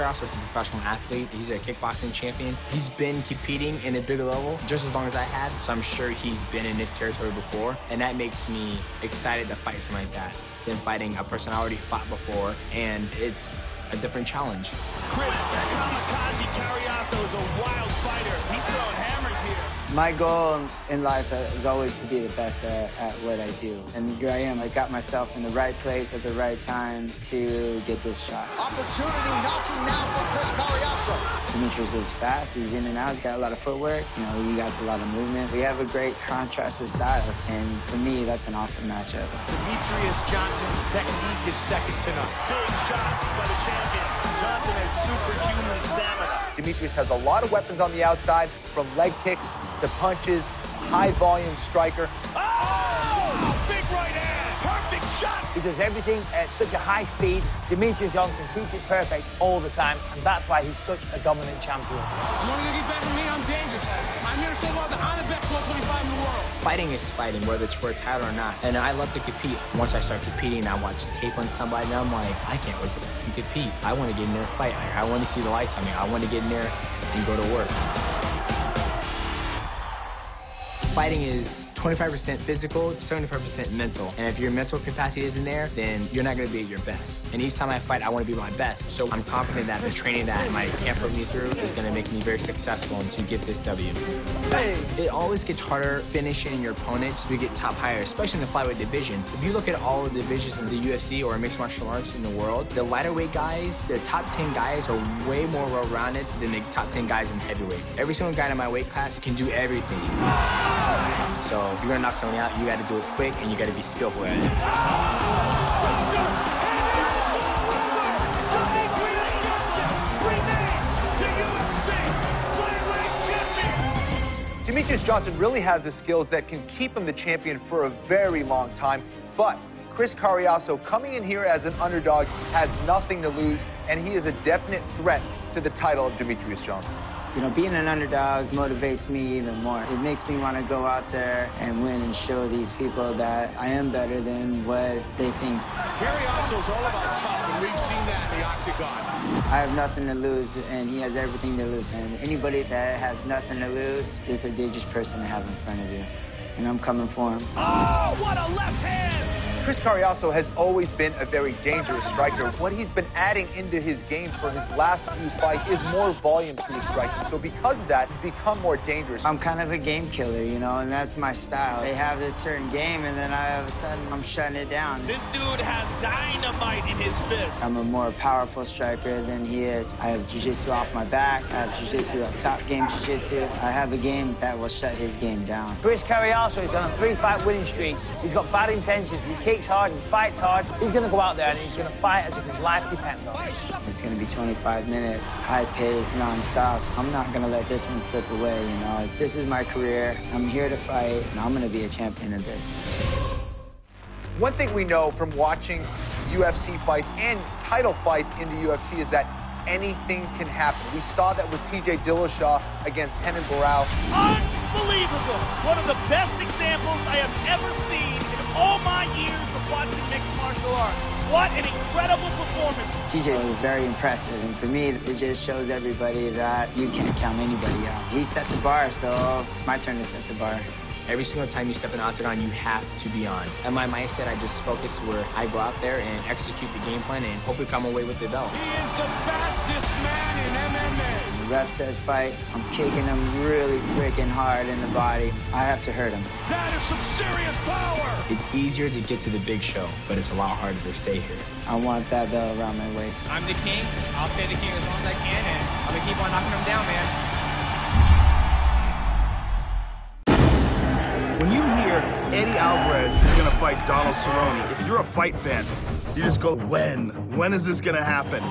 Cariaso is a professional athlete. He's a kickboxing champion. He's been competing in a bigger level just as long as I have, so I'm sure he's been in this territory before, and that makes me excited to fight something like that than fighting a person I already fought before, and it's a different challenge. Chris, Kamikaze Cariaso is a wild fighter. He's throwing hammers here. My goal in life is always to be the best at what I do. And here I am. I got myself in the right place at the right time to get this shot. Opportunity knocking now for Chris Cariaso. Demetrius is fast. He's in and out. He's got a lot of footwork. You know, he got a lot of movement. We have a great contrast of styles. And for me, that's an awesome matchup. Demetrius Johnson's technique is second to none. Big shots by the champion. Johnson has superhuman stamina. Demetrius has a lot of weapons on the outside, from leg kicks to punches, high-volume striker. Oh! Big right hand! Perfect shot! He does everything at such a high speed. Demetrius Johnson keeps it perfect all the time, and that's why he's such a dominant champion. You want to get back with me? I'm dangerous. I'm here to say one of the hottest best 125 in the world. Fighting is fighting, whether it's for a title or not. And I love to compete. Once I start competing, I watch tape on somebody, and I'm like, I can't wait to compete. I want to get in there and fight. I want to see the lights on me. I want to get in there and go to work. Fighting is 25% physical, 75% mental. And if your mental capacity isn't there, then you're not going to be at your best. And each time I fight, I want to be my best. So I'm confident that the training that my camp put me through is going to make me very successful and to get this W. It always gets harder finishing your opponents to get top higher, especially in the flyweight division. If you look at all the divisions in the UFC or mixed martial arts in the world, the lighter weight guys, the top 10 guys are way more well-rounded than the top 10 guys in heavyweight. Every single guy in my weight class can do everything. So if you're going to knock someone out, you got to do it quick and you got to be skillful at it. Demetrius Johnson really has the skills that can keep him the champion for a very long time, but Chris Cariaso, coming in here as an underdog, has nothing to lose, and he is a definite threat to the title of Demetrius Johnson. You know, being an underdog motivates me even more. It makes me want to go out there and win and show these people that I am better than what they think. Cariaso's all about tough, and we've seen that in the octagon. I have nothing to lose, and he has everything to lose. And anybody that has nothing to lose is a dangerous person to have in front of you. And I'm coming for him. Oh, what a left hand! Chris Cariaso has always been a very dangerous striker. What he's been adding into his game for his last few fights is more volume to his striking. So because of that, he's become more dangerous. I'm kind of a game killer, you know, and that's my style. They have this certain game, and then all of a sudden, I'm shutting it down. This dude has dynamite in his fist. I'm a more powerful striker than he is. I have jiu-jitsu off my back. I have jiu-jitsu up top game jiu-jitsu. I have a game that will shut his game down. Chris Cariaso is on a 3-fight winning streak. He's got bad intentions. He kicks hard and fights hard. He's going to go out there and he's going to fight as if his life depends on it. It's going to be 25 minutes, high pace, non-stop. I'm not going to let this one slip away, you know. This is my career. I'm here to fight, and I'm going to be a champion of this. One thing we know from watching UFC fights and title fights in the UFC is that anything can happen. We saw that with TJ Dillashaw against Renan Barão. Unbelievable! One of the best examples I have ever seen in all my years of watching mixed martial arts. What an incredible performance. TJ was very impressive, and for me, it just shows everybody that you can't count anybody out. He set the bar, so it's my turn to set the bar. Every single time you step in the octagon, you have to be on. And my mindset, I just focus where I go out there and execute the game plan and hopefully come away with the belt. He is the fastest man in MMA. When the ref says fight, I'm kicking him really freaking hard in the body. I have to hurt him. That is some serious power. It's easier to get to the big show, but it's a lot harder to stay here. I want that belt around my waist. I'm the king. I'll stay the king as long as I can, and I'm going to keep on knocking him down, man. When you hear Eddie Alvarez is going to fight Donald Cerrone, if you're a fight fan, you just go, when? When is this going to happen?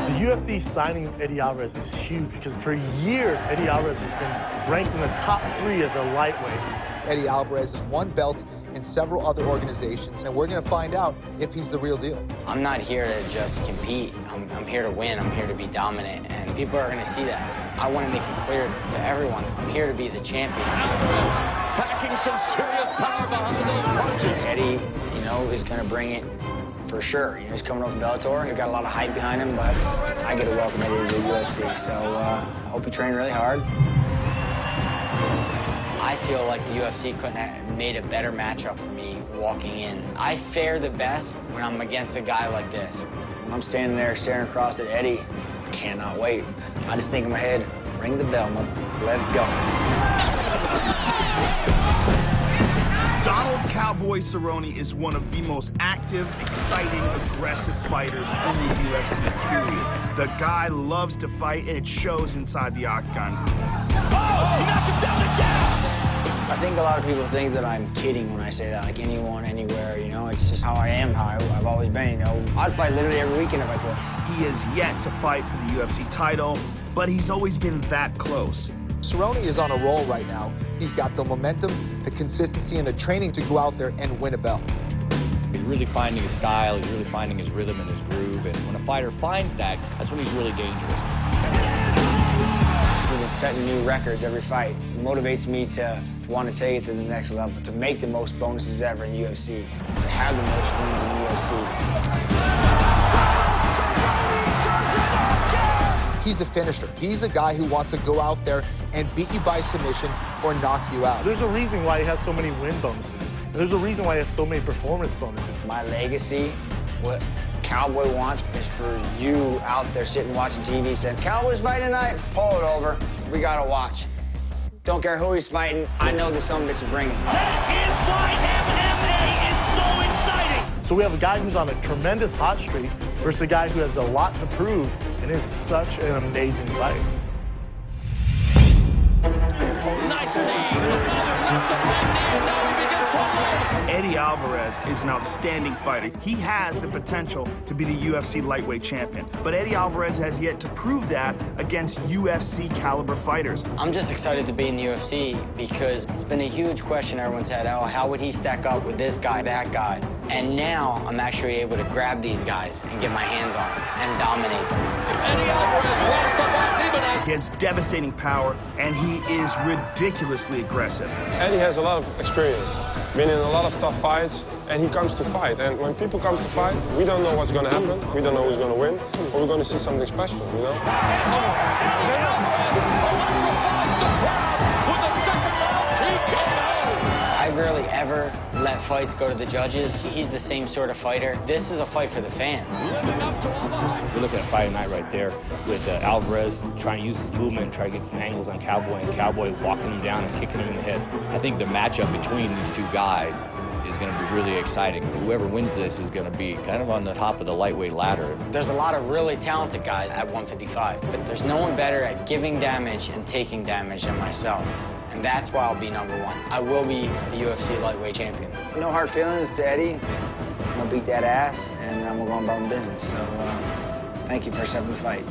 The UFC signing Eddie Alvarez is huge because for years, Eddie Alvarez has been ranked in the top 3 as a lightweight. Eddie Alvarez has won belts in several other organizations, and we're going to find out if he's the real deal. I'm not here to just compete. I'm here to win. I'm here to be dominant, and people are going to see that. I want to make it clear to everyone, I'm here to be the champion. Alvarez packing some serious power behind those punches. Eddie, you know, is going to bring it for sure. You know, he's coming over from Bellator. He's got a lot of hype behind him, but I get to welcome Eddie to the UFC. So I hope he trained really hard. I feel like the UFC couldn't have made a better matchup for me walking in. I fare the best when I'm against a guy like this. When I'm standing there staring across at Eddie, I cannot wait. I just think in my head, ring the bell, man. Let's go. Donald Cowboy Cerrone is one of the most active, exciting, aggressive fighters in the UFC, period. The guy loves to fight, and it shows inside the octagon. Oh, he knocked him down again! I think a lot of people think that I'm kidding when I say that, like anyone, anywhere, you know, it's just how I am, how I've always been, you know. I'd fight literally every weekend if I could. He has yet to fight for the UFC title, but he's always been that close. Cerrone is on a roll right now. He's got the momentum, the consistency, and the training to go out there and win a belt. He's really finding his style, he's really finding his rhythm and his groove, and when a fighter finds that, that's when he's really dangerous. We've been setting new records every fight. It motivates me to want to take it to the next level, to make the most bonuses ever in UFC, to have the most wins in UFC. He's a finisher. He's a guy who wants to go out there and beat you by submission or knock you out. There's a reason why he has so many win bonuses. And there's a reason why he has so many performance bonuses. My legacy, what Cowboy wants, is for you out there sitting watching TV saying, Cowboy's fighting tonight, pull it over. We got to watch. Don't care who he's fighting. I know the son of a bitch is bringing. That is why MMA is so exciting. So we have a guy who's on a tremendous hot streak versus a guy who has a lot to prove and is such an amazing fight. Nice knee. Another left of right knee, and now he begins to win. Eddie Alvarez is an outstanding fighter. He has the potential to be the UFC lightweight champion, but Eddie Alvarez has yet to prove that against UFC caliber fighters. I'm just excited to be in the UFC because it's been a huge question everyone's had, oh, how would he stack up with this guy, that guy? And now I'm actually able to grab these guys and get my hands on them and dominate them. Eddie Alvarez walks the bar. He has devastating power, and he is ridiculously aggressive. Eddie has a lot of experience, been in a lot of tough fights, and he comes to fight. And when people come to fight, we don't know what's going to happen, we don't know who's going to win, but we're going to see something special, you know? I rarely ever let fights go to the judges. He's the same sort of fighter. This is a fight for the fans. We're looking at Friday night right there with Alvarez trying to use his movement and try to get some angles on Cowboy, and Cowboy walking him down and kicking him in the head. I think the matchup between these two guys is going to be really exciting. Whoever wins this is going to be kind of on the top of the lightweight ladder. There's a lot of really talented guys at 155, but there's no one better at giving damage and taking damage than myself. And that's why I'll be #1. I will be the UFC lightweight champion. No hard feelings to Eddie. I'm going to beat that ass, and I'm going to go on about my business. So thank you for accepting the fight.